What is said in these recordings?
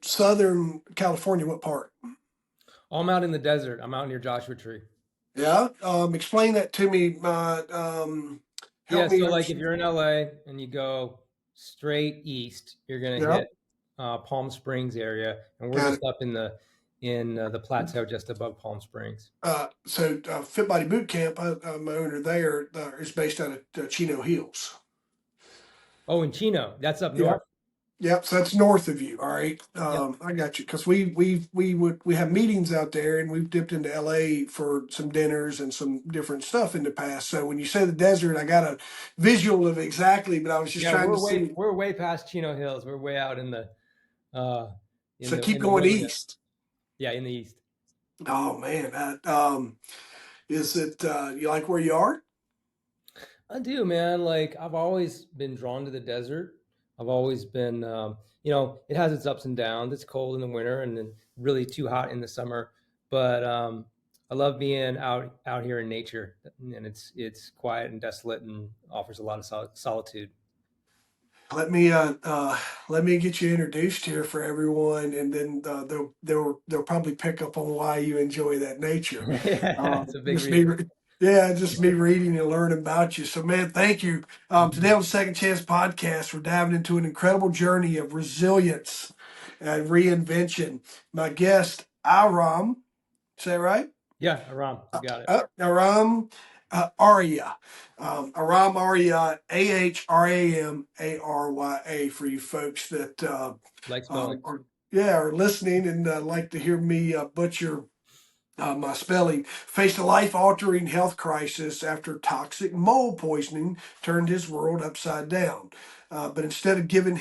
Southern California, what part? Oh, I'm out in the desert. I'm out near Joshua Tree. Yeah. Explain that to me. Yeah, Help me so like if understand. you're in LA and you go straight east, you're gonna Yeah. hit Palm Springs area, and we're Got just it. up in the plateau just above Palm Springs. Fit Body Boot Camp, my owner there is based out of Chino Hills. Oh, in Chino, that's up Yeah. north. Yep, so that's north of you. All right, Yep. I got you because we have meetings out there, and we've dipped into LA for some dinners and some different stuff in the past. So when you say the desert, I got a visual of exactly, but I was just Yeah, trying to see. we're way past Chino Hills. We're way out uh So keep in the going wilderness. east. Yeah, in the east. Oh man, is it you like where you are? I do, man. Like I've always been drawn to the desert. I've always been, it has its ups and downs. It's cold in the winter and then really too hot in the summer. But I love being out here in nature, and it's quiet and desolate and offers a lot of solitude. Let me uh, uh, let me get you introduced here for everyone, and then they'll probably pick up on why you enjoy that nature. Yeah, it's a big Just me, reason. yeah, just me reading and learning about you. So, man, thank you. Today Mhm. on the Second Chance podcast, we're diving into an incredible journey of resilience and reinvention. My guest, Aram, say that right? Yeah, Aram, you got it. Ahram Arya. Ahram Arya, Ahramarya, for you folks that Like spelling. are listening and like to hear me butcher my spelling, faced a life-altering health crisis after toxic mold poisoning turned his world upside down. But instead of giving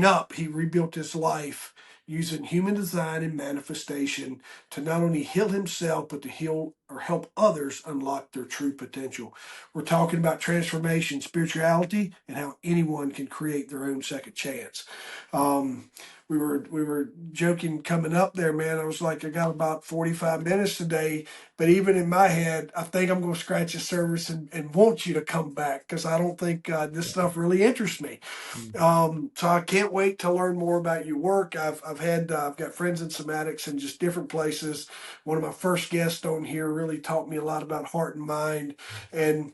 up, he rebuilt his life using human design and manifestation to not only heal himself but to heal or help others unlock their true potential. We're talking about transformation, spirituality, and how anyone can create their own second chance. Um, we were joking coming up there, man. I was like, I got about 45 minutes today, but even in my head, I think I'm going to scratch the surface and want you to come back because I don't think this stuff really interests me. Mm. So I can't wait to learn more about your work. I've got friends in somatics in just different places. One of my first guests on here really taught me a lot about heart and mind, and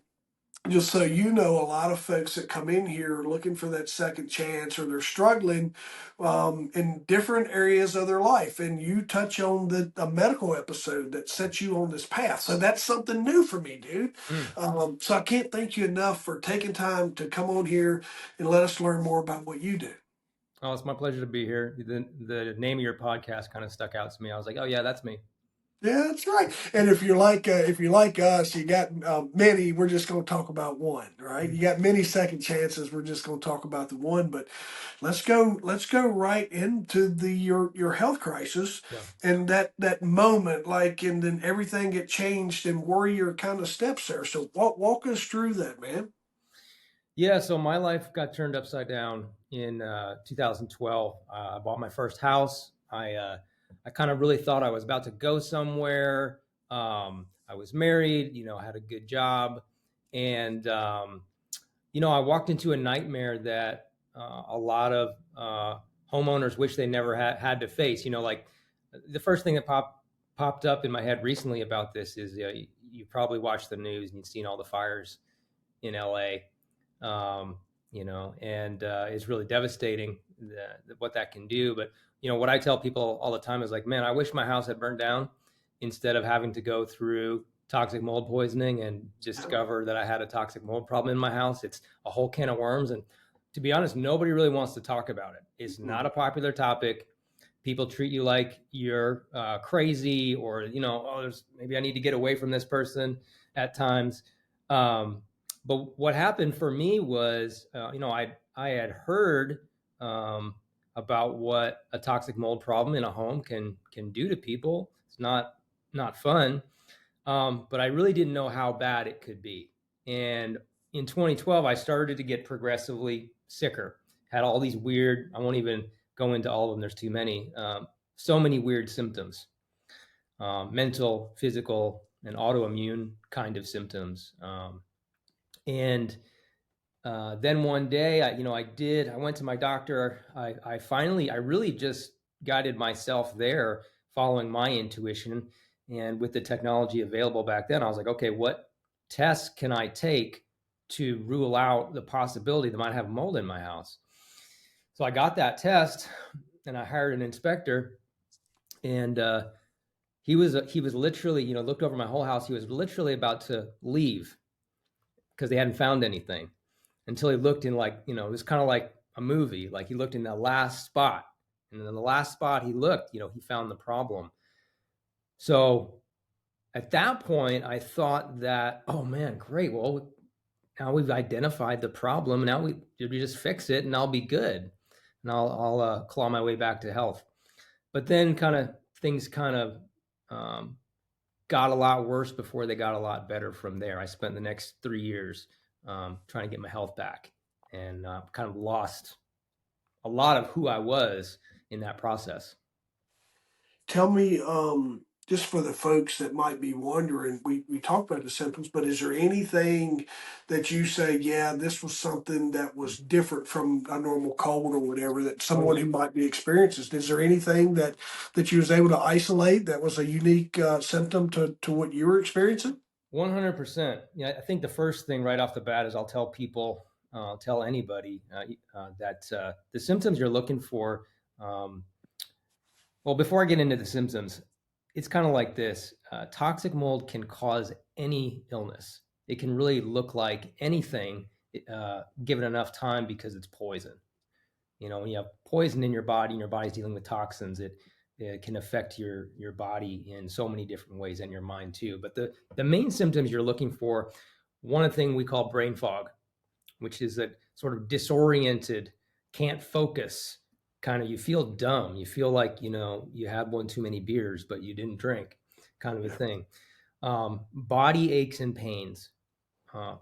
just so you know, a lot of folks that come in here are looking for that second chance or they're struggling in different areas of their life. And you touch on a medical episode that sets you on this path. So that's something new for me, dude. Mm. So I can't thank you enough for taking time to come on here and let us learn more about what you do. Oh, it's my pleasure to be here. The name of your podcast kind of stuck out to me. I was like, oh yeah, that's me. Yeah, that's right. And if you like us, you got many. We're just going to talk about one, right? You got many second chances. We're just going to talk about the one. But let's go right into your health crisis Yeah. and that moment, like, and then everything get changed and where your kind of steps there. So walk us through that, man. Yeah, so my life got turned upside down in 2012. I bought my first house. I kind of really thought I was about to go somewhere. I was married, had a good job, and I walked into a nightmare that a lot of homeowners wish they never had to face. Like the first thing that popped up in my head recently about this is you probably watched the news and you've seen all the fires in LA, and it's really devastating what that can do. But what I tell people all the time is like, man, I wish my house had burned down instead of having to go through toxic mold poisoning and discover that I had a toxic mold problem in my house. It's a whole can of worms, and to be honest, nobody really wants to talk about it. It's not a popular topic. People treat you like you're crazy, or oh, maybe I need to get away from this person at times. Um, but what happened for me was, I had heard um, about what a toxic mold problem in a home can do to people. It's not fun, but I really didn't know how bad it could be. And in 2012, I started to get progressively sicker. Had all these weird. I won't even go into all of them. There's too many. So many weird symptoms, mental, physical, and autoimmune kind of symptoms. And Then one day, I went to my doctor. I really just guided myself there, following my intuition. And with the technology available back then, I was like, okay, what tests can I take to rule out the possibility that I might have mold in my house? So I got that test, and I hired an inspector, and he was literally, looked over my whole house. He was literally about to leave because they hadn't found anything, until he looked in, like, it was kind of like a movie. Like, he looked in the last spot, and then the last spot he looked, he found the problem. So at that point, I thought that, oh man, great. Well, now we've identified the problem. Now we just fix it, and I'll be good, and I'll claw my way back to health. But then things got a lot worse before they got a lot better from there. I spent the next 3 years trying to get my health back, and kind of lost a lot of who I was in that process. Tell me, just for the folks that might be wondering, we talked about the symptoms, but is there anything that you say, yeah, this was something that was different from a normal cold or whatever that Oh someone yeah, who might be experiencing? Is there anything that you was able to isolate that was a unique symptom to what you were experiencing? 100%. Yeah, I think the first thing right off the bat is I'll tell people, tell anybody that the symptoms you're looking for. Um, well, before I get into the symptoms, it's kind of like this: toxic mold can cause any illness. It can really look like anything, given enough time, because it's poison. When you have poison in your body and your body's dealing with toxins, it can affect your body in so many different ways, and your mind too. But the main symptoms you're looking for, one thing we call brain fog, which is that sort of disoriented, can't focus, kind of, you feel dumb, you feel like you had one too many beers but you didn't drink, kind of a thing. Body aches and pains. uh,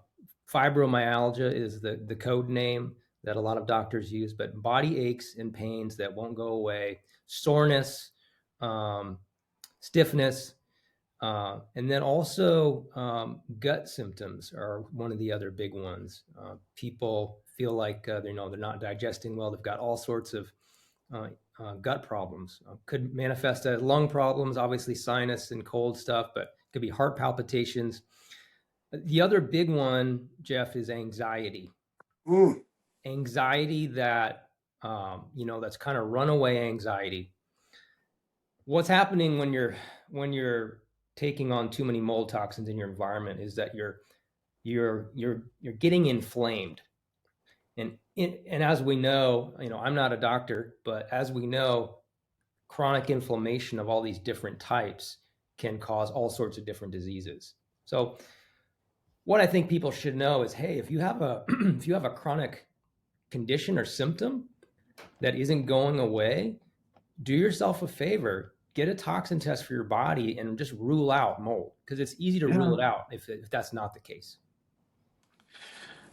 Fibromyalgia is the code name that a lot of doctors use, but body aches and pains that won't go away, soreness, um, stiffness, and then also gut symptoms are one of the other big ones. People feel like they're not digesting well. They've got all sorts of uh, gut problems. Could manifest as lung problems, obviously sinus and cold stuff, but could be heart palpitations. The other big one, Jeff, is anxiety. Mm, Anxiety that, that's kind of runaway anxiety. What's happening when you're taking on too many mold toxins in your environment is that you're getting inflamed. And as we know, I'm not a doctor, but as we know, chronic inflammation of all these different types can cause all sorts of different diseases. So what I think people should know is, hey, if you have a if you have a chronic condition or symptom that isn't going away, do yourself a favor, get a toxin test for your body and just rule out mold, because it's easy to rule yeah. it out if that's not the case.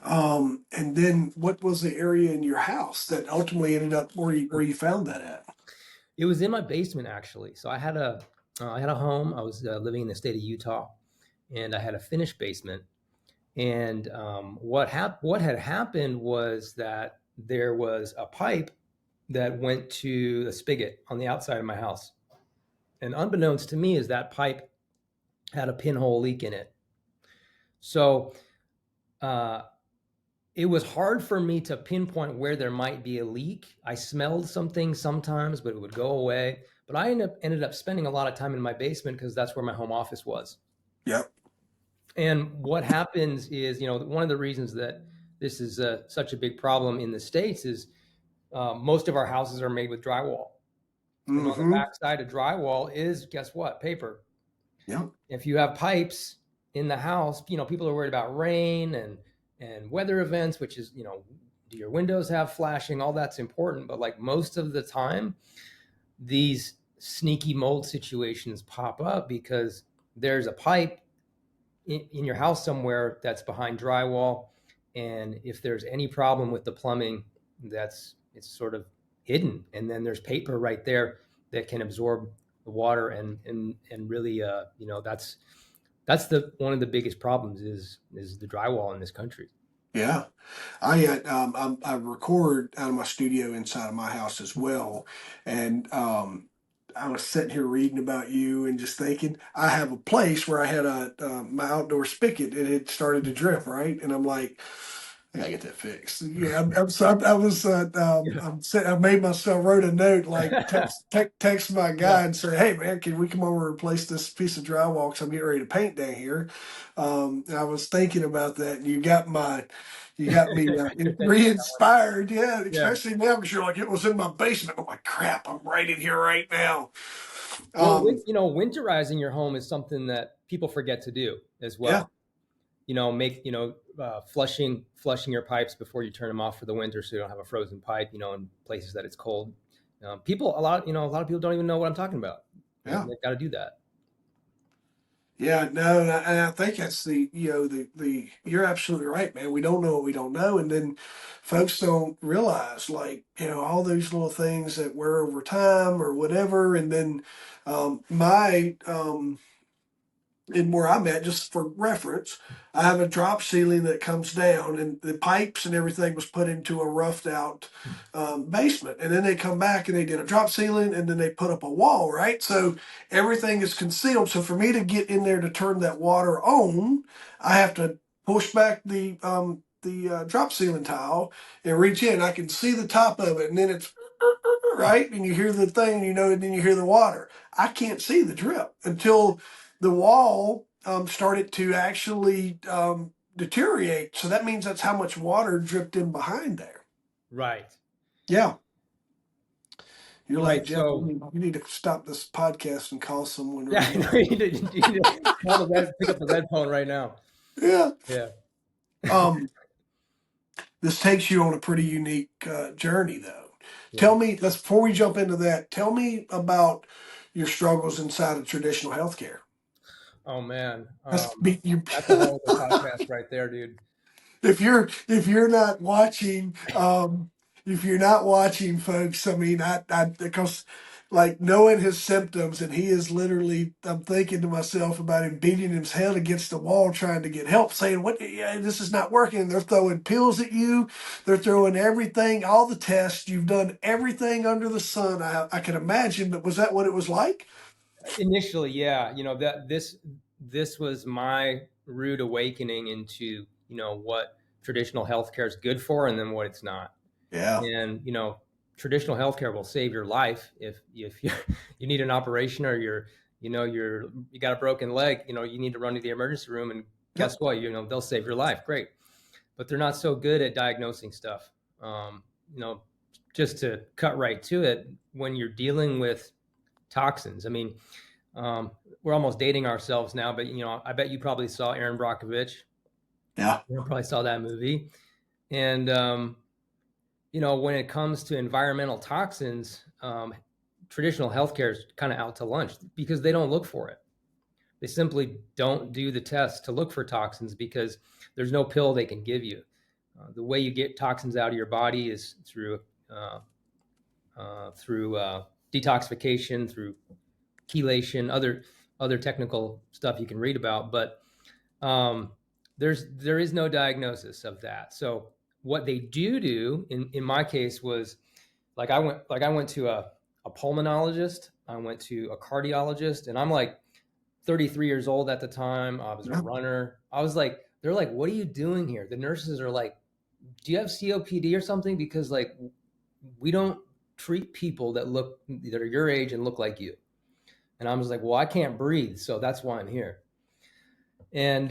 And then what was the area in your house that ultimately ended up where you found that at? It was in my basement, actually. So I had a home. I was living in the state of Utah, and I had a finished basement. And what had happened was that there was a pipe that went to the spigot on the outside of my house. And unbeknownst to me, is that pipe had a pinhole leak in it. So uh, it was hard for me to pinpoint where there might be a leak. I smelled something sometimes, but it would go away. But I ended up spending a lot of time in my basement because that's where my home office was. Yep. And what happens is, one of the reasons that this is such a big problem in the States is most of our houses are made with drywall. And on the Mm-hmm. back side of drywall is, guess what? Paper. Yep. If you have pipes in the house, people are worried about rain and weather events, which is, do your windows have flashing? All that's important. But like most of the time, these sneaky mold situations pop up because there's a pipe in your house somewhere that's behind drywall. And if there's any problem with the plumbing, it's sort of hidden. And then there's paper right there that can absorb the water, and really, that's the one of the biggest problems is the drywall in this country. Yeah. I record out of my studio inside of my house as well, and I was sitting here reading about you and just thinking I have a place where I had a my outdoor spigot, and it started to drip, right, and I'm like, I gotta get that fixed. Yeah, I was I made myself wrote a note like text my Yeah. guy and say, hey man, can we come over and replace this piece of drywall because I'm getting ready to paint down here. And I was thinking about that, and you got me re-inspired, yeah, Yeah. especially now because you're like, it was in my basement. I'm like, crap, I'm right in here right now. Well, Um, winterizing your home is something that people forget to do as yeah, well. Flushing your pipes before you turn them off for the winter, so you don't have a frozen pipe. In places that it's cold. A lot of people don't even know what I'm talking about. yeah. They've got to do that. Yeah, no, and I think that's the you're absolutely right, man. We don't know what we don't know, and then folks don't realize like all those little things that wear over time or whatever, and then my and where I'm at, just for reference, I have a drop ceiling that comes down, and the pipes and everything was put into a roughed out basement. And then they come back and they did a drop ceiling, and then they put up a wall, right? So everything is concealed. So for me to get in there to turn that water on, I have to push back the drop ceiling tile and reach in. I can see the top of it, and then it's right, and you hear the thing, and then you hear the water. I can't see the drip until the wall started to actually deteriorate. So that means that's how much water dripped in behind there. Right. Yeah. You're like, Right. Jeff, So you need to stop this podcast and call someone yeah, right now. you need to pick up the red phone right now. Yeah. Yeah. Um, this takes you on a pretty unique journey, though. Yeah. Tell me, before we jump into that, tell me about your struggles inside of traditional healthcare. Oh man, That's be, you. that's a whole other podcast right there, dude. If you're not watching, if you're not watching, folks, I mean, I because like knowing his symptoms, and he is literally, I'm thinking to myself about him beating his head against the wall trying to get help, saying, "What? Yeah, this is not working." They're throwing pills at you, they're throwing everything, all the tests. You've done everything under the sun. I can imagine, but was that what it was like? Initially, yeah, that this was my rude awakening into what traditional healthcare is good for, and then what it's not. Yeah. And traditional healthcare will save your life if you need an operation, or you got a broken leg. You need to run to the emergency room, and Yep. guess what? They'll save your life. Great, but they're not so good at diagnosing stuff. Um, you know, just to cut right to it, when you're dealing with toxins, I mean, we're almost dating ourselves now, but I bet you probably saw Aaron Brockovich. Yeah. You probably saw that movie. And when it comes to environmental toxins, traditional healthcare is kind of out to lunch because they don't look for it. They simply don't do the tests to look for toxins because there's no pill they can give you. The way you get toxins out of your body is through detoxification, through chelation, other technical stuff you can read about, but there is no diagnosis of that. So what they do in my case was I went to a pulmonologist, I went to a cardiologist, and I'm like 33 years old at the time. I was a Yeah. runner. I was like, they're like, what are you doing here? The nurses are like, do you have COPD or something? Because like we don't treat people that are your age and look like you. And I was like, well, I can't breathe, so that's why I'm here. And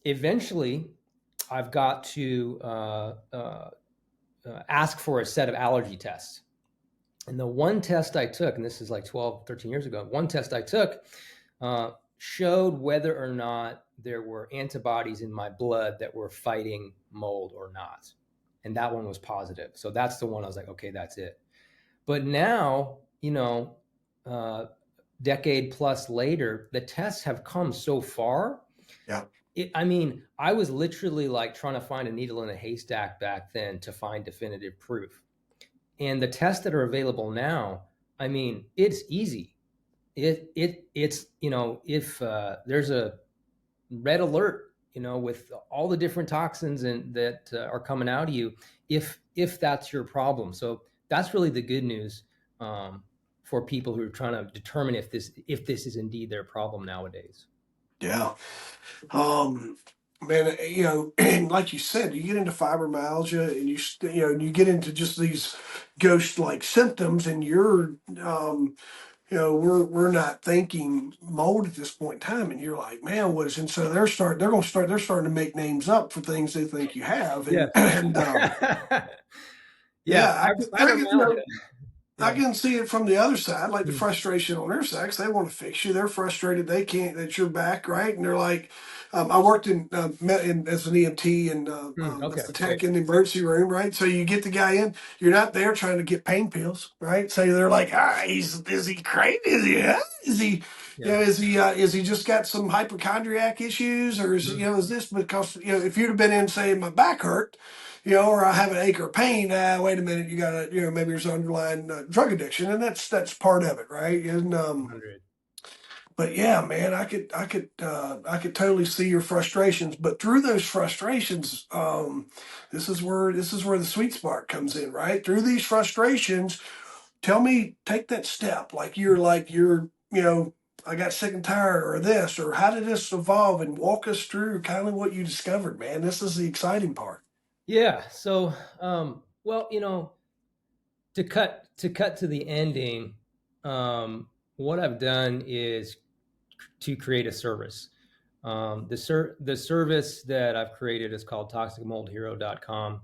eventually, I've got to ask for a set of allergy tests. And the one test I took, and this is like 12, 13 years ago, one test I took showed whether or not there were antibodies in my blood that were fighting mold or not. And that one was positive. So that's the one I was like, okay, that's it. But now, decade plus later, the tests have come so far. Yeah. I was literally like trying to find a needle in a haystack back then to find definitive proof. And the tests that are available now, it's easy. It's if there's a red alert with all the different toxins that are coming out of you, if that's your problem. So that's really the good news for people who are trying to determine if this is indeed their problem nowadays. Yeah. Um, Man, and like you said, you get into fibromyalgia and and you get into just these ghost like symptoms and we're not thinking mold at this point in time. And you're like, man, what is, and so they're starting to make names up for things they think you have. And, Yes. Yeah, yeah, fibromyalgia. I Yeah. can see it from the other side, like the Mm, frustration on their side, 'cause they want to fix you. They're frustrated they can't, that you're back, right? And they're like, I worked as an EMT and okay, as a great. tech in the emergency room, right? So you get the guy in, you're not there trying to get pain pills, right? So they're like, is he crazy? Yeah. Is he just got some hypochondriac issues, or Mhm. is this because if you'd have been in saying my back hurt, or I have an ache or pain. Wait a minute, you got to, maybe there's underlying drug addiction, and that's part of it, right? And 100. but yeah, man, I could totally see your frustrations, but through those frustrations, this is where the sweet spot comes in, right? Through these frustrations, take that step, I got sick and tired, or this, or how did this evolve, and walk us through kind of what you discovered, man. This is the exciting part. Yeah. So, well, to cut to the ending, what I've done is to create a service. The service that I've created is called toxicmoldhero.com,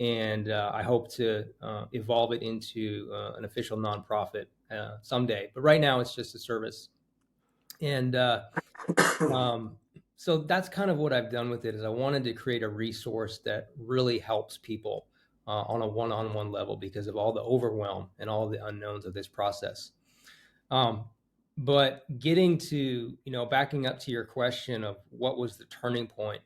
and I hope to evolve it into an official nonprofit someday. But right now, it's just a service, and um, so that's kind of what I've done with it. Is I wanted to create a resource that really helps people on a one-on-one level because of all the overwhelm and all the unknowns of this process. Um, but getting to, backing up to your question of what was the turning point,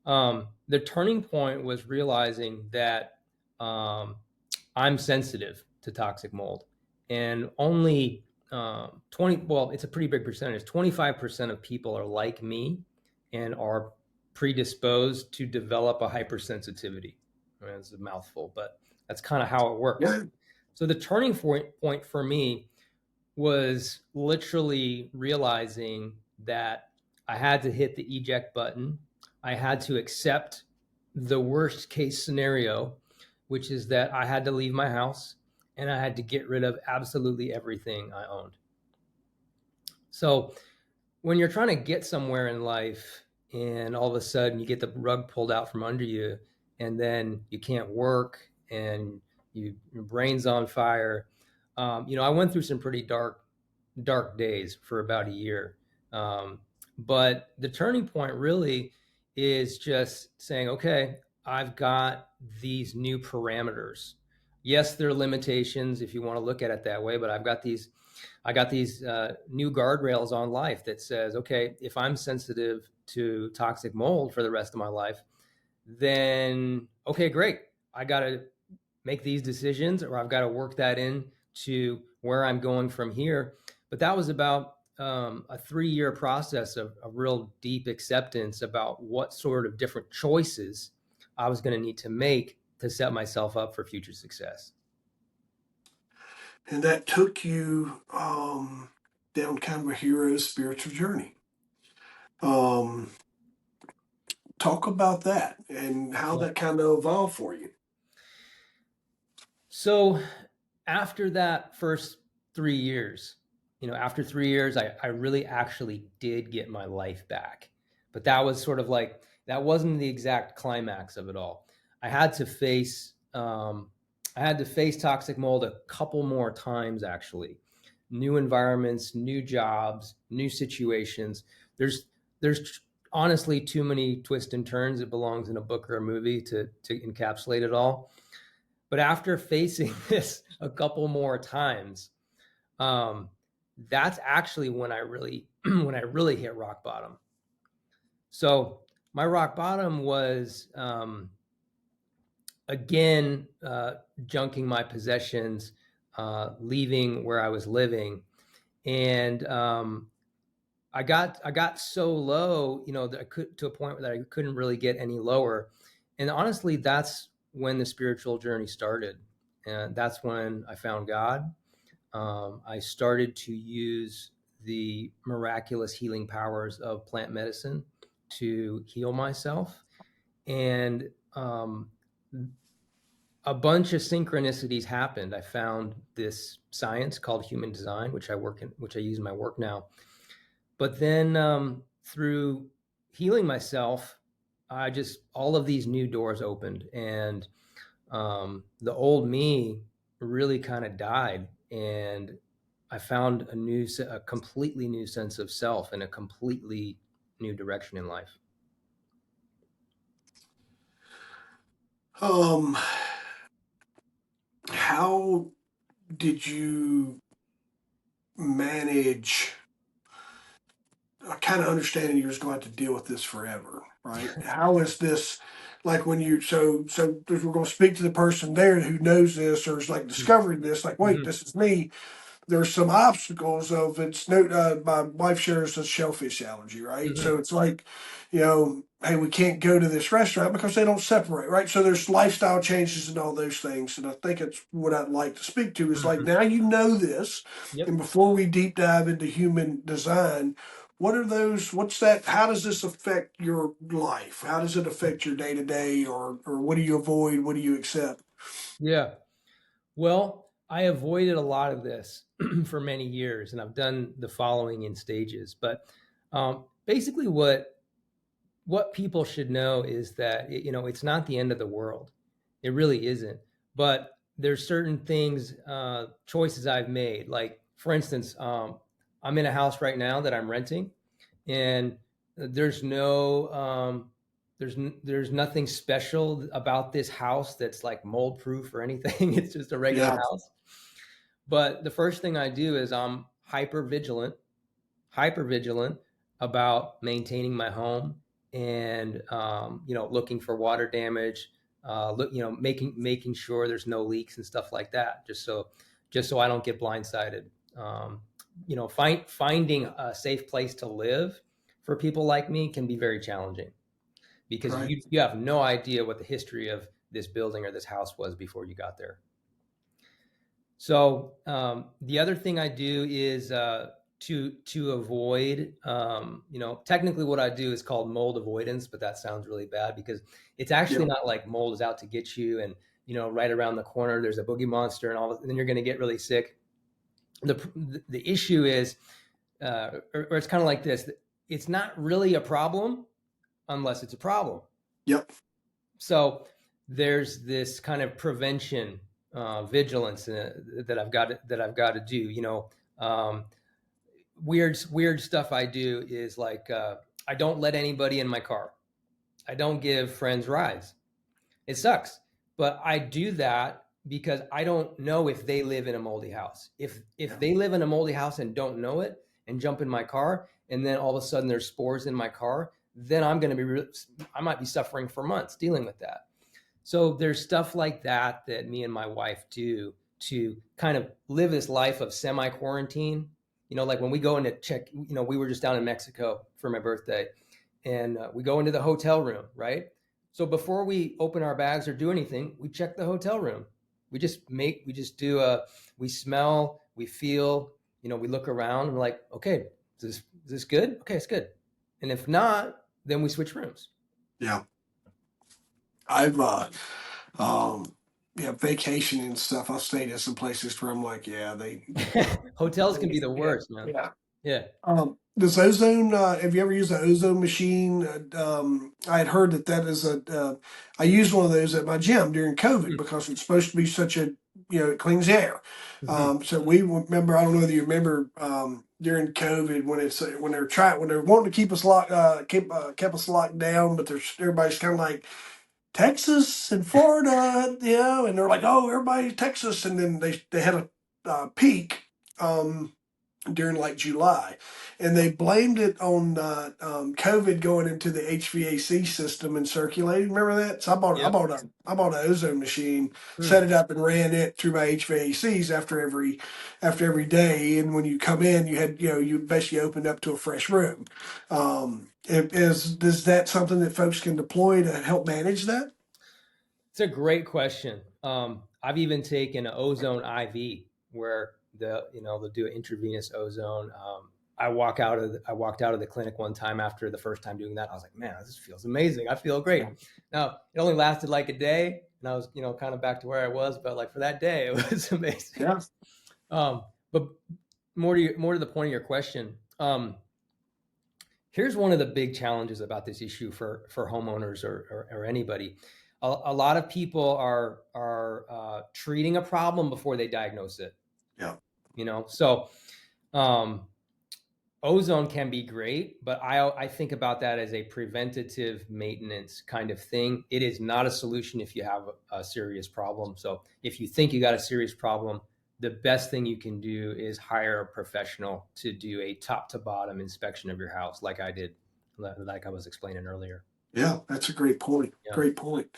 the turning point was realizing that I'm sensitive to toxic mold, and only 20, well, it's a pretty big percentage, 25% of people are like me and are predisposed to develop a hypersensitivity. I mean, it's a mouthful, but that's kind of how it works. Yeah. So the turning point for me was literally realizing that I had to hit the eject button. I had to accept the worst case scenario, which is that I had to leave my house and I had to get rid of absolutely everything I owned. So when you're trying to get somewhere in life and all of a sudden you get the rug pulled out from under you, and then you can't work and your brain's on fire. I went through some pretty dark days for about a year. But the turning point really is just saying, okay, I've got these new parameters. Yes, there are limitations if you want to look at it that way, but I got these new guardrails on life that says, okay, if I'm sensitive to toxic mold for the rest of my life, then okay, great. I got to make these decisions, or I've got to work that in to where I'm going from here. But that was about a 3-year process of real deep acceptance about what sort of different choices I was going to need to make to set myself up for future success. And that took you down kind of a hero's spiritual journey. Um, Talk about that and how Yeah. that kind of evolved for you. So after that first 3 years, after 3 years, I really actually did get my life back. But that was sort of like, that wasn't the exact climax of it all. I had to face, toxic mold a couple more times, actually. New environments, new jobs, new situations. There's honestly too many twists and turns. It belongs in a book or a movie to encapsulate it all. But after facing this a couple more times, um, that's actually when I really when I really hit rock bottom. So my rock bottom was again junking my possessions, leaving where I was living, and I got so low, that I could to a point that I couldn't really get any lower. And honestly, that's when the spiritual journey started. And that's when I found God. I started to use the miraculous healing powers of plant medicine to heal myself. And a bunch of synchronicities happened. I found this science called human design, which I use in my work now. But then through healing myself, I just all of these new doors opened, and the old me really kind of died, and I found a completely new sense of self and a completely new direction in life. Um, how did you manage kind of understanding you're just going to have to deal with this forever, right? How is this like when you so if we're going to speak to the person there who knows this or is like discovering this, like, wait, Mm-hmm. this is me. There's some obstacles of it's no my wife shares a shellfish allergy, right? Mm-hmm. So it's like, hey, we can't go to this restaurant because they don't separate, right? So there's lifestyle changes and all those things. And I think it's what I'd like to speak to is like Mm-hmm. now you know this, Yep. and before we deep dive into human design, what are those, what's that, how does this affect your life? How does it affect your day to day, or what do you avoid? What do you accept? Yeah. Well, I avoided a lot of this for many years, and I've done the following in stages. But basically, what people should know is that it's not the end of the world. It really isn't. But there's certain things, choices I've made. Like for instance, I'm in a house right now that I'm renting, and there's no there's nothing special about this house that's like mold proof or anything. It's just a regular Yeah, house. But the first thing I do is I'm hyper vigilant about maintaining my home, and looking for water damage, making sure there's no leaks and stuff like that, just so I don't get blindsided. um, finding a safe place to live for people like me can be very challenging, because right. you have no idea what the history of this building or this house was before you got there. So the other thing I do is to avoid, technically what I do is called mold avoidance, but that sounds really bad because it's actually Yeah, not like mold is out to get you, and right around the corner there's a boogie monster and and then you're going to get really sick. The issue is, or it's kind of like this: it's not really a problem unless it's a problem. yep, So there's this kind of prevention, vigilance, that I've got to do. Um, weird stuff I do is like, I don't let anybody in my car. I don't give friends rides. It sucks, but I do that because I don't know if they live in a moldy house. If yeah, they live in a moldy house and don't know it and jump in my car, and then all of a sudden there's spores in my car, then I might be suffering for months dealing with that. So there's stuff like that that me and my wife do to kind of live this life of semi quarantine. Like when we go in to check, we were just down in Mexico for my birthday, and we go into the hotel room, right? So before we open our bags or do anything, we check the hotel room. We just do we smell, we feel, we look around and we're like, okay, is this good? Okay, it's good. And if not, then we switch rooms. yeah. I've um yeah, vacation and stuff. I've stayed at some places where I'm like, yeah, Hotels can be the yeah, worst, man. yeah. Yeah. Does ozone? Have you ever used the ozone machine? I had heard that is I used one of those at my gym during COVID because it's supposed to be such a, it cleans the air. Mm-hmm. So we remember. I don't know whether you remember during COVID when when they're wanting to keep us kept us locked down, but there's everybody's kind of like Texas and Florida, and they're like, oh, everybody Texas, and then they had a peak. Um, during like July, and they blamed it on COVID going into the HVAC system and circulating. Remember that? So Yep. I bought an ozone machine, Hmm. set it up, and ran it through my HVACs after every day. And when you come in, you had you basically opened up to a fresh room. Is that something that folks can deploy to help manage that? It's a great question. I've even taken an ozone IV where they'll do intravenous ozone. I walked out of the clinic one time after the first time doing that. I was like, man, this feels amazing. I feel great. Now it only lasted like a day, and I was kind of back to where I was, but like for that day, it was amazing. Yeah. But more to the point of your question. Here's one of the big challenges about this issue for homeowners or anybody. A lot of people are treating a problem before they diagnose it. Yeah. So ozone can be great, but I think about that as a preventative maintenance kind of thing. It is not a solution if you have a serious problem. So if you think you got a serious problem, the best thing you can do is hire a professional to do a top to bottom inspection of your house, like I did, like I was explaining earlier. Yeah, that's a great point. Yeah. Great point.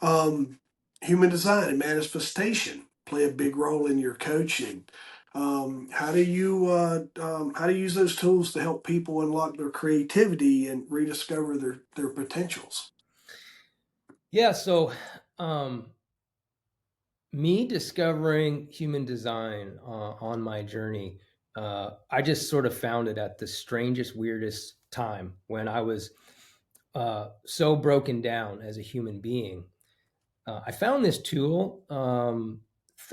Um, Human design and manifestation play a big role in your coaching. How do you use those tools to help people unlock their creativity and rediscover their potentials? Yeah. So, me discovering human design on my journey, I just sort of found it at the strangest, weirdest time when I was so broken down as a human being. I found this tool.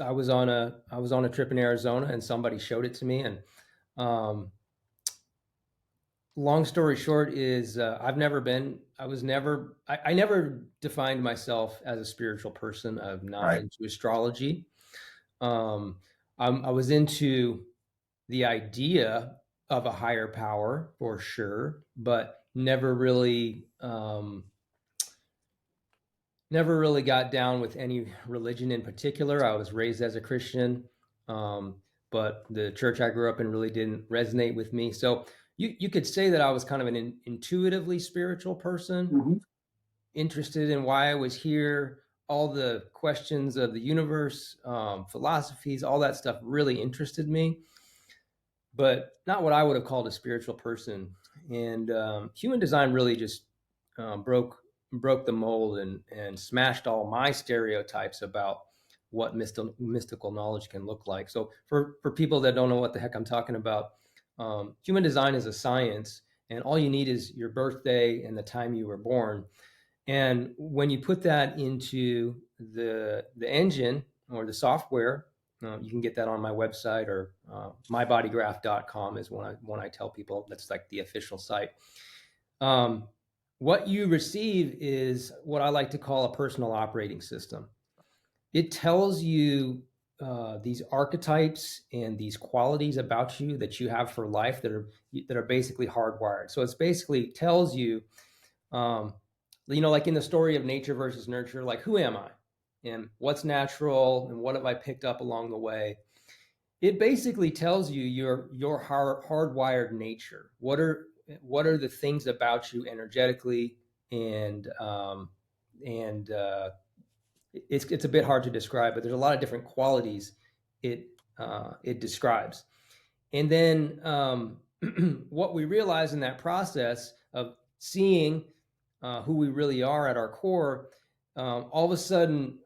I was on a trip in Arizona, and somebody showed it to me. And long story short is I never defined myself as a spiritual person. I'm not Right. into astrology. I was into the idea of a higher power for sure, but never really got down with any religion in particular. I was raised as a Christian, but the church I grew up in really didn't resonate with me. So you could say that I was kind of an intuitively spiritual person, Hmm. interested in why I was here, all the questions of the universe, philosophies, all that stuff really interested me, but not what I would have called a spiritual person. And human design really just broke the mold and smashed all my stereotypes about what mystical knowledge can look like. So for people that don't know what the heck I'm talking about, human design is a science, and all you need is your birthday and the time you were born. And when you put that into the engine or the software, you can get that on my website, or mybodygraph.com is one I tell people. That's like the official site. What you receive is what I like to call a personal operating system. It tells you these archetypes and these qualities about you that you have for life that are basically hardwired. So it's basically tells you, like in the story of nature versus nurture, like who am I, and what's natural, and what have I picked up along the way. It basically tells you your hardwired nature. What are the things about you energetically, and it's a bit hard to describe, but there's a lot of different qualities it describes. And then what we realize in that process of seeing who we really are at our core, all of a sudden,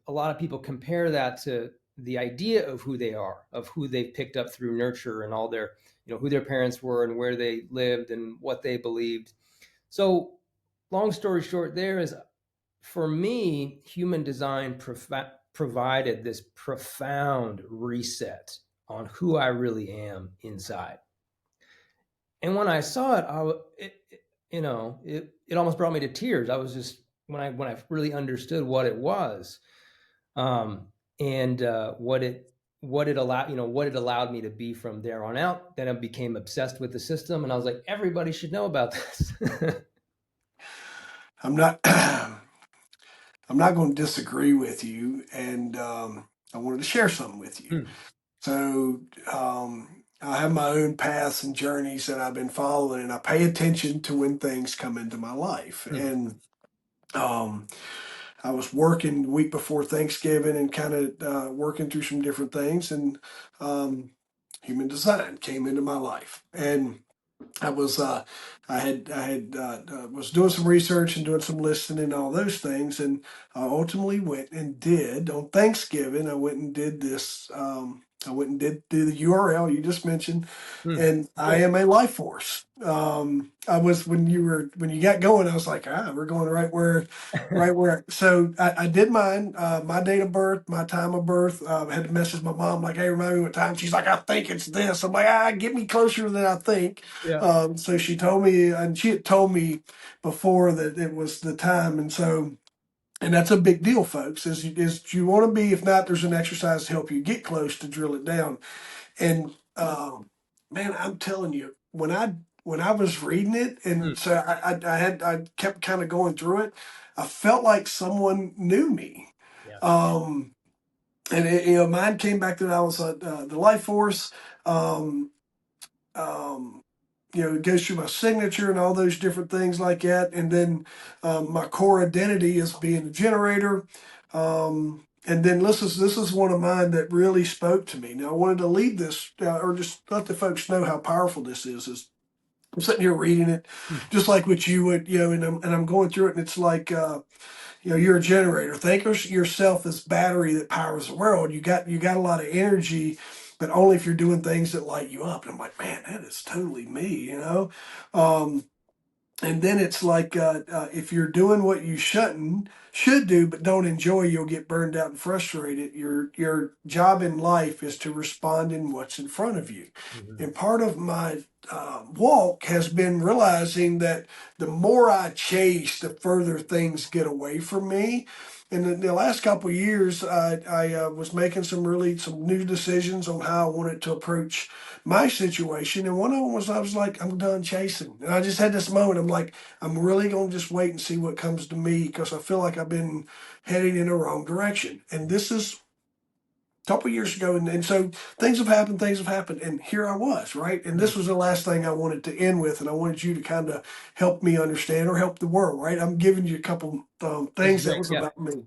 a lot of people compare that to the idea of who they are, of who they've picked up through nurture and all their, who their parents were and where they lived and what they believed. So, long story short, there is, for me, human design provided this profound reset on who I really am inside. And when I saw it almost brought me to tears. I was just when I really understood what it was, and what it allowed me to be from there on out. Then I became obsessed with the system, and I was like, everybody should know about this. I'm not. I'm not going to disagree with you, and I wanted to share something with you. Hmm. So, I have my own paths and journeys that I've been following, and I pay attention to when things come into my life. Mm. And um, I was working the week before Thanksgiving and kind of working through some different things, and um, human design came into my life. And I was was doing some research and doing some listening and all those things, and I ultimately went and did on Thanksgiving. I went and did this. I went and did do the URL you just mentioned, Mm. and I Cool. am a life force. I was when you got going, I was like, we're going right where. So I did mine, my date of birth, my time of birth. I had to message my mom like, hey, remind me what time. She's like, I think it's this. I'm like, get me closer than I think. Yeah. So she told me, and she had told me before that it was the time, and so. And that's a big deal, folks. Is you want to be? If not, there's an exercise to help you get close to drill it down. And man, I'm telling you, when I was reading it, Mm. and so I kept kind of going through it. I felt like someone knew me. Yeah. Um, and mine came back that I was the life force. Um, um, it goes through my signature and all those different things like that. And then my core identity is being a generator. And then this is one of mine that really spoke to me. Now I wanted to leave this or just let the folks know how powerful this is. I'm sitting here reading it, Mm. just like what you would, and I'm going through it, and it's like, you're a generator. Think of yourself as battery that powers the world. You got a lot of energy, but only if you're doing things that light you up. And I'm like, man, that is totally me. Um, and then it's like if you're doing what you should do but don't enjoy, you'll get burned out and frustrated. Your job in life is to respond in what's in front of you. Mhm. And part of my walk has been realizing that the more I chase, the further things get away from me. And in the last couple of years, I was making some new decisions on how I wanted to approach my situation. And one of them was I was like, I'm done chasing. And I just had this moment. I'm like, I'm really going to just wait and see what comes to me because I feel like I've been heading in the wrong direction. And this is a couple of years ago. And so things have happened. And here I was, right? And Mm. this was the last thing I wanted to end with. And I wanted you to kind of help me understand or help the world, right? I'm giving you a couple This is things that great. was Yeah. about me.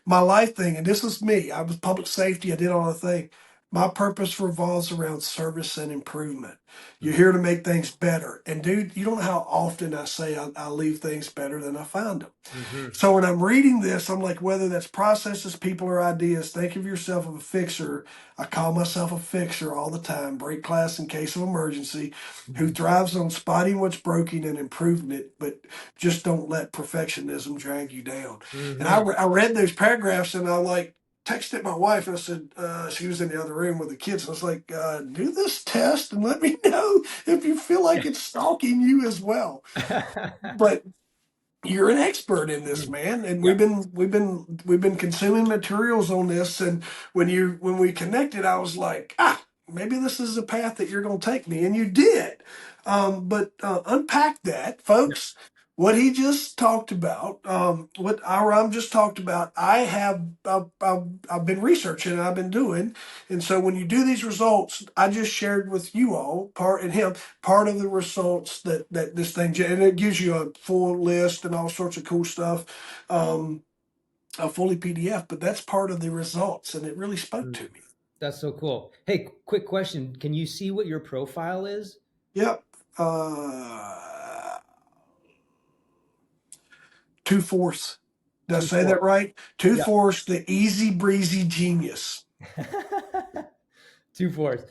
My life thing, and this is me. I was public safety. I did all the thing. My purpose revolves around service and improvement. You're Mm. here to make things better. And dude, you don't know how often I say I leave things better than I found them. Hmm. So when I'm reading this, I'm like, whether that's processes, people, or ideas, think of yourself as a fixer. I call myself a fixer all the time, break glass in case of emergency, who thrives on spotting what's broken and improving it, but just don't let perfectionism drag you down. And Hmm. I read those paragraphs and I like texted my wife and I said, she was in the other room with the kids. And I was like, do this test and let me know if you feel like it's stalking you as well. But you're an expert in this, Mm. man, and Yeah. we've been consuming materials on this. And when we connected, I was like, maybe this is the path that you're going to take me, and you did. But unpack that, Yeah. folks. What he just talked about, what Aram just talked about, I've been researching and I've been doing, and so when you do these results, I just shared with you all part and him part of the results that this thing and it gives you a full list and all sorts of cool stuff, a fully PDF. But that's part of the results, and it really spoke Mm. to me. That's so cool. Hey, quick question. Can you see what your profile is? Yep. Two fourths. Did I Two say four. that right? Two Yeah. fourths. The easy breezy genius. Two fours.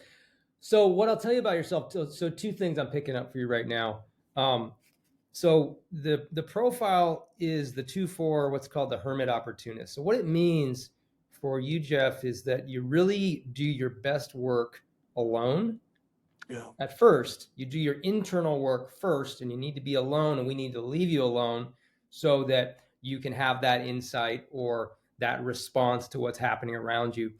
So what I'll tell you about yourself. So two things I'm picking up for you right now. Um, so the profile is the 2-4, what's called the hermit opportunist. So what it means for you, Jeff, is that you really do your best work alone. Yeah. At first, you do your internal work first, and you need to be alone, and we need to leave you alone so that you can have that insight or that response to what's happening around you.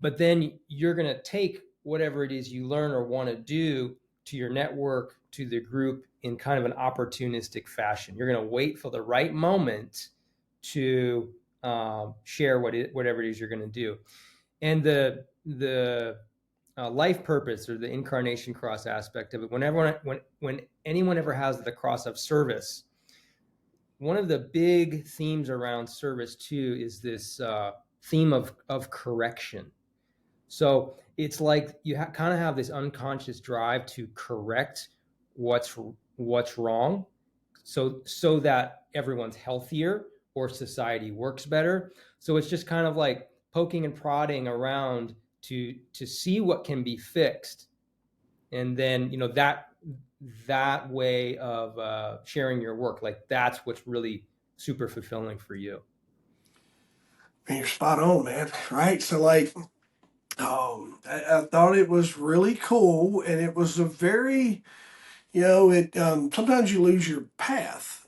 But then you're going to take whatever it is you learn or want to do to your network, to the group in kind of an opportunistic fashion. You're going to wait for the right moment to share whatever it is you're going to do. And the life purpose or the incarnation cross aspect of it. When anyone ever has the cross of service, one of the big themes around service too is this theme of correction. So it's like you kind of have this unconscious drive to correct what's wrong, so that everyone's healthier or society works better. So it's just kind of like poking and prodding around to see what can be fixed, and then that way of sharing your work, like that's what's really super fulfilling for you. And you're spot on, man. Right? So like, I thought it was really cool, and it was a very, it sometimes you lose your path.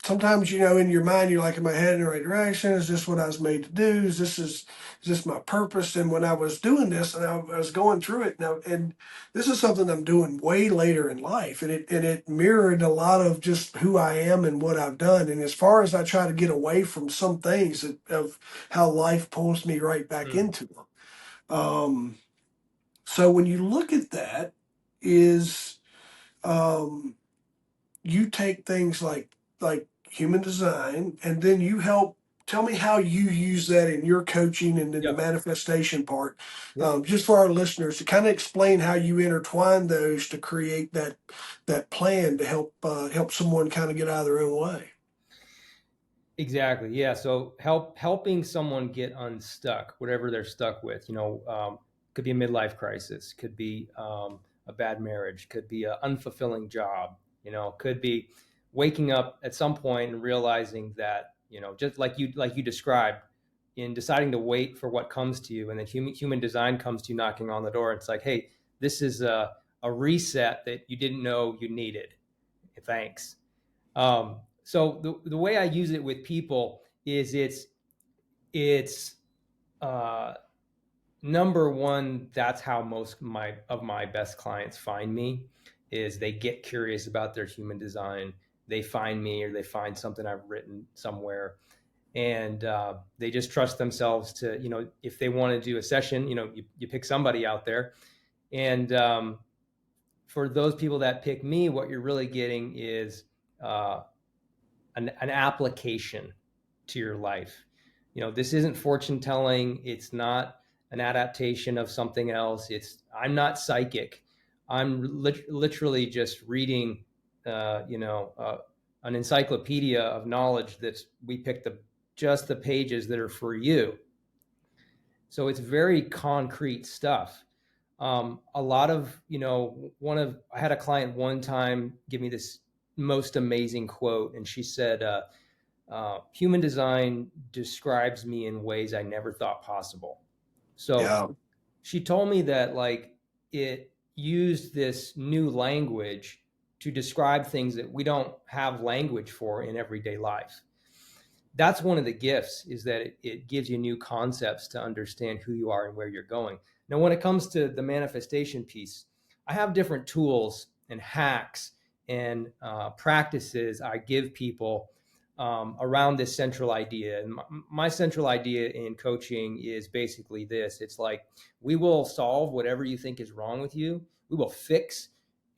Sometimes in your mind you're like, am I heading in the right direction? Is this what I was made to do? Is this my purpose? And when I was doing this and I was going through it now, and this is something I'm doing way later in life, and it mirrored a lot of just who I am and what I've done. And as far as I try to get away from some things of how life pulls me right back into them. So when you look at that, is um, you take things like human design, and then you help. Tell me how you use that in your coaching and in the Yep. manifestation part, Yep. just for our listeners to kind of explain how you intertwine those to create that plan to help someone kind of get out of their own way. Exactly. Yeah. So helping someone get unstuck, whatever they're stuck with, could be a midlife crisis, could be a bad marriage, could be an unfulfilling job, could be waking up at some point and realizing that, just like you described, in deciding to wait for what comes to you, and then human design comes to you knocking on the door. It's like, hey, this is a reset that you didn't know you needed. Thanks. So the way I use it with people is it's number one. That's how most of my best clients find me, is they get curious about their human design. They find me, or they find something I've written somewhere, and they just trust themselves to, if they want to do a session, you pick somebody out there, and for those people that pick me, what you're really getting is an application to your life. This isn't fortune telling. It's not an adaptation of something else. I'm not psychic. I'm literally just reading, an encyclopedia of knowledge that we picked just the pages that are for you. So it's very concrete stuff. A lot of, I had a client one time give me this most amazing quote, and she said, human design describes me in ways I never thought possible. So Yeah. she told me that, like, it used this new language to describe things that we don't have language for in everyday life. That's one of the gifts, is that it gives you new concepts to understand who you are and where you're going. Now, when it comes to the manifestation piece, I have different tools and hacks and practices I give people around this central idea. And my central idea in coaching is basically this. It's like, we will solve whatever you think is wrong with you. We will fix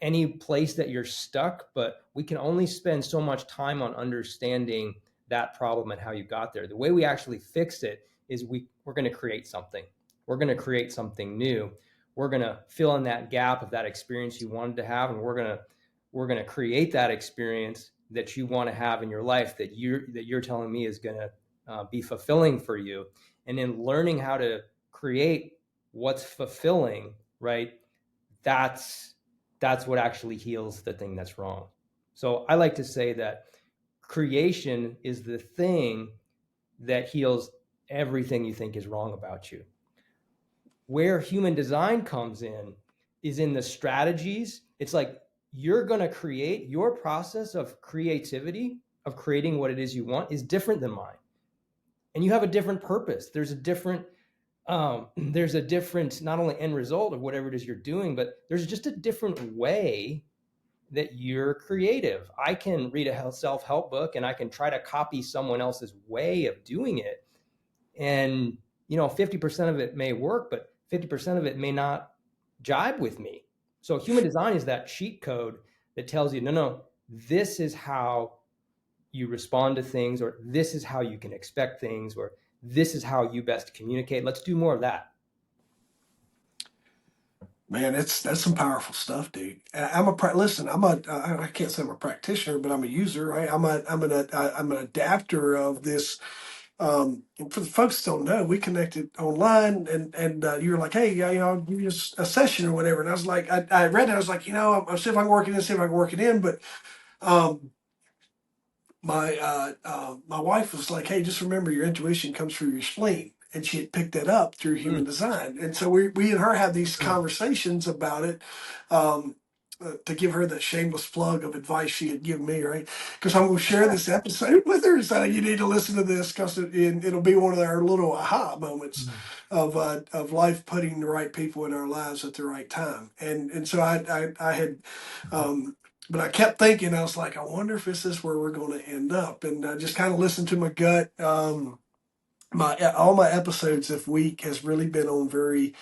any place that you're stuck, but we can only spend so much time on understanding that problem and how you got there. The way we actually fix it is we're going to create something. We're going to create something new. We're going to fill in that gap of that experience you wanted to have, and we're going to create that experience that you want to have in your life, that you're telling me is going to be fulfilling for you. And then learning how to create what's fulfilling, right? That's what actually heals the thing that's wrong. So I like to say that creation is the thing that heals everything you think is wrong about you. Where human design comes in is in the strategies. It's like, you're going to create, your process of creativity, of creating what it is you want, is different than mine. And you have a different purpose. There's a different not only end result of whatever it is you're doing, but there's just a different way that you're creative. I can read a self-help book and I can try to copy someone else's way of doing it. And, 50% of it may work, but 50% of it may not jibe with me. So human design is that cheat code that tells you, no, this is how you respond to things, or this is how you can expect things, or this is how you best communicate. Let's do more of that. Man, that's some powerful stuff, dude. Listen. I can't say I'm a practitioner, but I'm a user, right? I'm an adapter of this. And for the folks that don't know, we connected online, and you were like, hey, yeah, I'll give you a session or whatever. And I was like, I read it. I was like, I'll see if I can work it in, see if I can work it in. But um, my wife was like, "Hey, just remember your intuition comes through your spleen," and she had picked that up through human Mm, design. And so we and her had these mm. conversations about it. Um, to give her the shameless plug of advice she had given me, right? Because I'm going to share this episode with her. So you need to listen to this because it'll be one of our little aha moments Mm. of life putting the right people in our lives at the right time. And so I had but I kept thinking, I was like, I wonder if this is where we're going to end up. And I just kind of listened to my gut. My all my episodes this week has really been on very,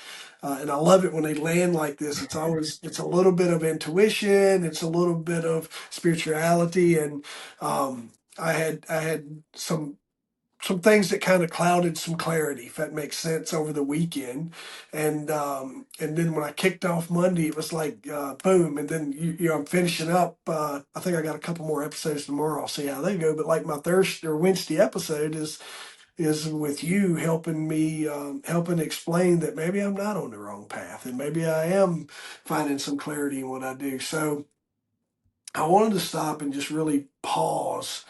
and I love it when they land like this. It's a little bit of intuition, it's a little bit of spirituality, and I had some things that kind of clouded some clarity, if that makes sense, over the weekend, and then when I kicked off Monday, it was like boom, and then I'm finishing up. I think I got a couple more episodes tomorrow. I'll see how they go. But like my Thursday or Wednesday episode is with you helping me helping explain that maybe I'm not on the wrong path, and maybe I am finding some clarity in what I do. So I wanted to stop and just really pause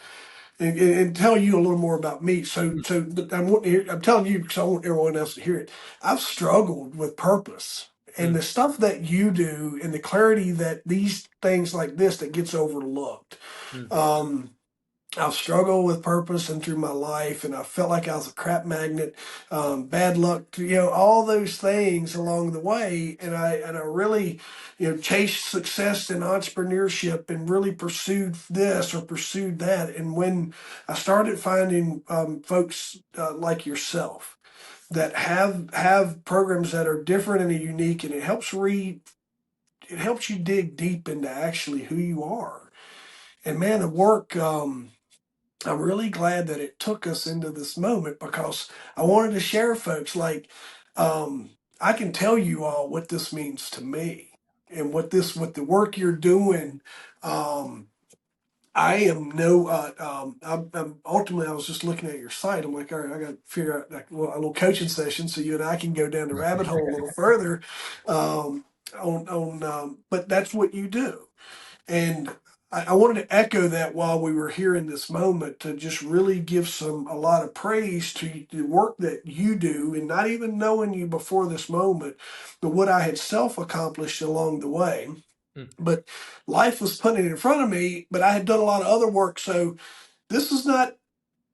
and tell you a little more about me. So but I'm telling you because I want everyone else to hear it. I've struggled with purpose and Mm. the stuff that you do and the clarity that these things like this that gets overlooked. Mm. Um, I've struggled with purpose and through my life, and I felt like I was a crap magnet, bad luck, all those things along the way. And I really, chased success in entrepreneurship and really pursued this or pursued that. And when I started finding folks like yourself that have programs that are different and unique, and it helps you dig deep into actually who you are. And man, the work. I'm really glad that it took us into this moment because I wanted to share, folks, like I can tell you all what this means to me and what the work you're doing. Um, I am no, I'm ultimately, I was just looking at your site. I'm like, all right, I got to figure out like, well, a little coaching session so you and I can go down the rabbit hole a little further. Um, but that's what you do. And I wanted to echo that while we were here in this moment to just really give a lot of praise to the work that you do, and not even knowing you before this moment, but what I had self accomplished along the way. Mm. But life was putting it in front of me, but I had done a lot of other work. So this is not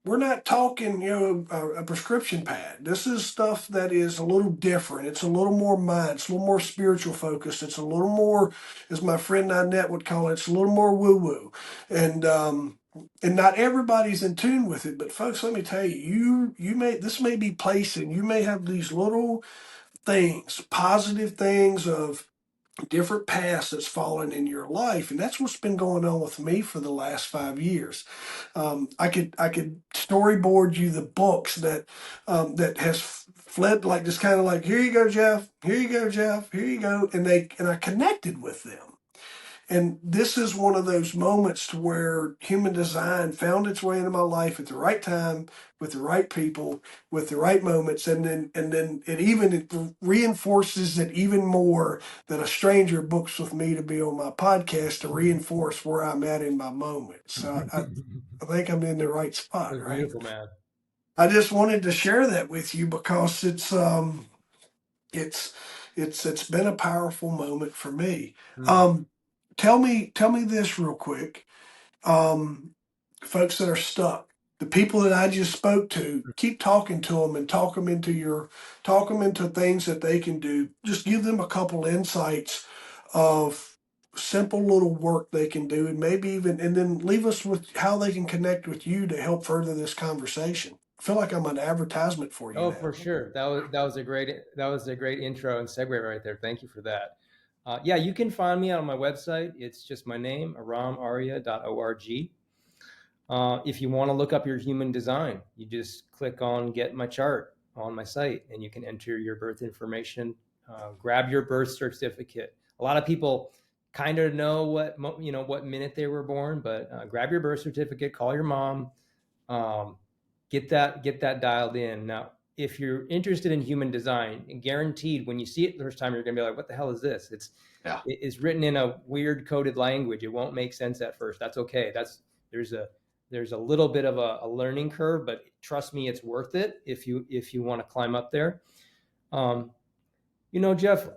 we're not talking, a prescription pad. This is stuff that is a little different. It's a little more mind. It's a little more spiritual focused. It's a little more, as my friend Ninette would call it, it's a little more woo woo. And not everybody's in tune with it. But folks, let me tell you, this may be placing. You may have these little things, positive things of different paths that's fallen in your life, and that's what's been going on with me for the last 5 years. I could storyboard you the books that has fled, like just kind of like, here you go, Jeff, here you go, Jeff, here you go, and I connected with them. And this is one of those moments to where human design found its way into my life at the right time, with the right people, with the right moments, and then it reinforces it even more that a stranger books with me to be on my podcast to reinforce where I'm at in my moment. So I think I'm in the right spot, That's right? beautiful, man. I just wanted to share that with you because it's it's been a powerful moment for me. Mm. Um, tell me this real quick. Um, folks that are stuck, the people that I just spoke to, keep talking to them and talk them into things that they can do. Just give them a couple insights of simple little work they can do, and maybe even and then leave us with how they can connect with you to help further this conversation. feel like I'm an advertisement for you Oh, now. for sure. That was a great intro and segue right there. Thank you for that. Yeah, you can find me on my website. It's just my name, ahramarya.org. If you want to look up your human design, you just click on Get My Chart on my site, and you can enter your birth information. Grab your birth certificate. A lot of people kind of know what minute they were born, but grab your birth certificate. Call your mom. Um, get that dialed in. Now, if you're interested in human design, guaranteed when you see it the first time, you're gonna be like, "What the hell is this?" It's written in a weird coded language. It won't make sense at first. That's okay. There's a little bit of a learning curve, but trust me, it's worth it if you want to climb up there. Jeff,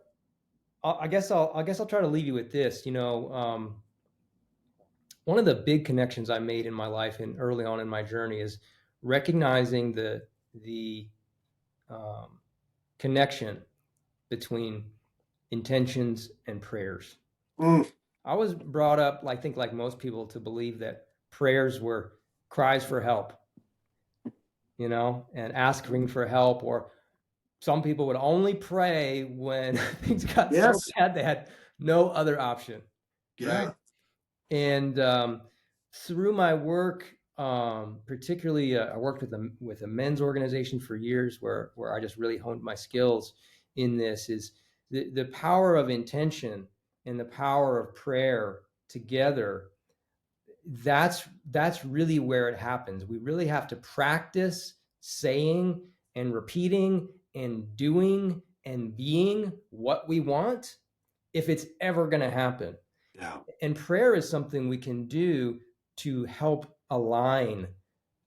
I guess I'll try to leave you with this. One of the big connections I made in my life and early on in my journey is recognizing the connection between intentions and prayers. Mm. I was brought up, I think, like most people, to believe that prayers were cries for help, and asking for help, or some people would only pray when things got so Yes. bad they had no other option, right? Yeah. And through my work, particularly, I worked with a men's organization for years, where I just really honed my skills in this. Is the power of intention and the power of prayer together. That's really where it happens. We really have to practice saying and repeating and doing and being what we want if it's ever going to happen. Yeah. And prayer is something we can do to help align,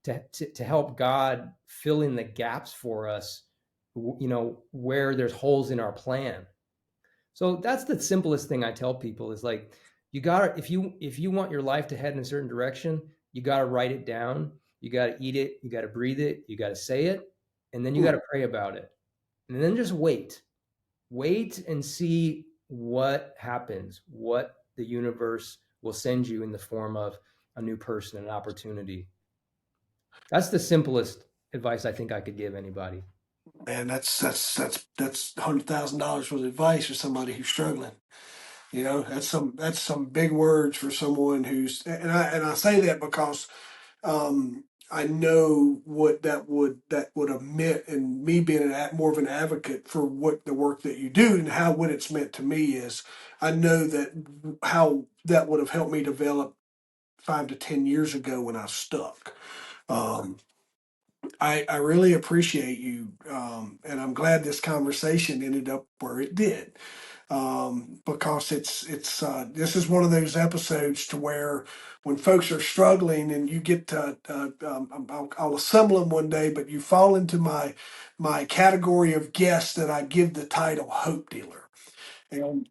to help God fill in the gaps for us, where there's holes in our plan. So that's the simplest thing I tell people is, like, you gotta, if you want your life to head in a certain direction, you gotta write it down, you gotta eat it, you gotta breathe it, you gotta say it, and then you gotta pray about it. And then just wait and see what happens, what the universe will send you in the form of a new person, an opportunity. That's the simplest advice I think I could give anybody. Man, that's $100,000 worth of advice for somebody who's struggling. That's some big words for someone who's, and I say that because I know what that would have meant, and me being more of an advocate for what the work that you do and what it's meant to me is, I know that how that would have helped me develop 5 to 10 years ago when I was stuck. Um, I really appreciate you, and I'm glad this conversation ended up where it did, because this is one of those episodes to where when folks are struggling and you get to, I'll assemble them one day, but you fall into my category of guests that I give the title Hope Dealer, and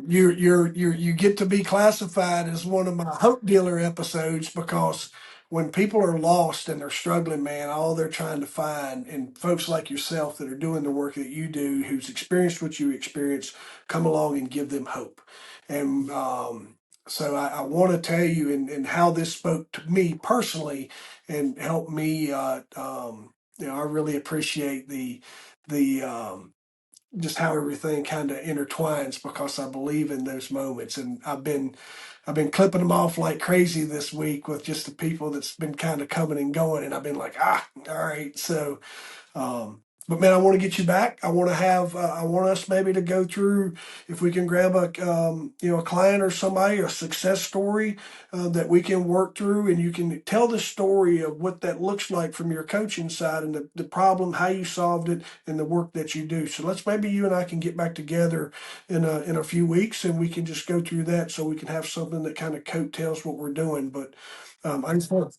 you get to be classified as one of my hope dealer episodes, because when people are lost and they're struggling, man, all they're trying to find, and folks like yourself that are doing the work that you do, who's experienced what you experience, come along and give them hope. And so I want to tell you, and how this spoke to me personally and helped me. I really appreciate the just how everything kind of intertwines, because I believe in those moments, and I've been clipping them off like crazy this week with just the people that's been kind of coming and going, and I've been like, all right. So but man, I want to get you back. I want us maybe to go through, if we can grab a client or somebody, a success story that we can work through, and you can tell the story of what that looks like from your coaching side, and the problem, how you solved it, and the work that you do. So let's, maybe you and I can get back together in a few weeks, and we can just go through that, so we can have something that kind of coattails what we're doing. But I just want to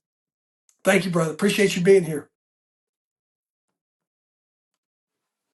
thank you, brother. Appreciate you being here.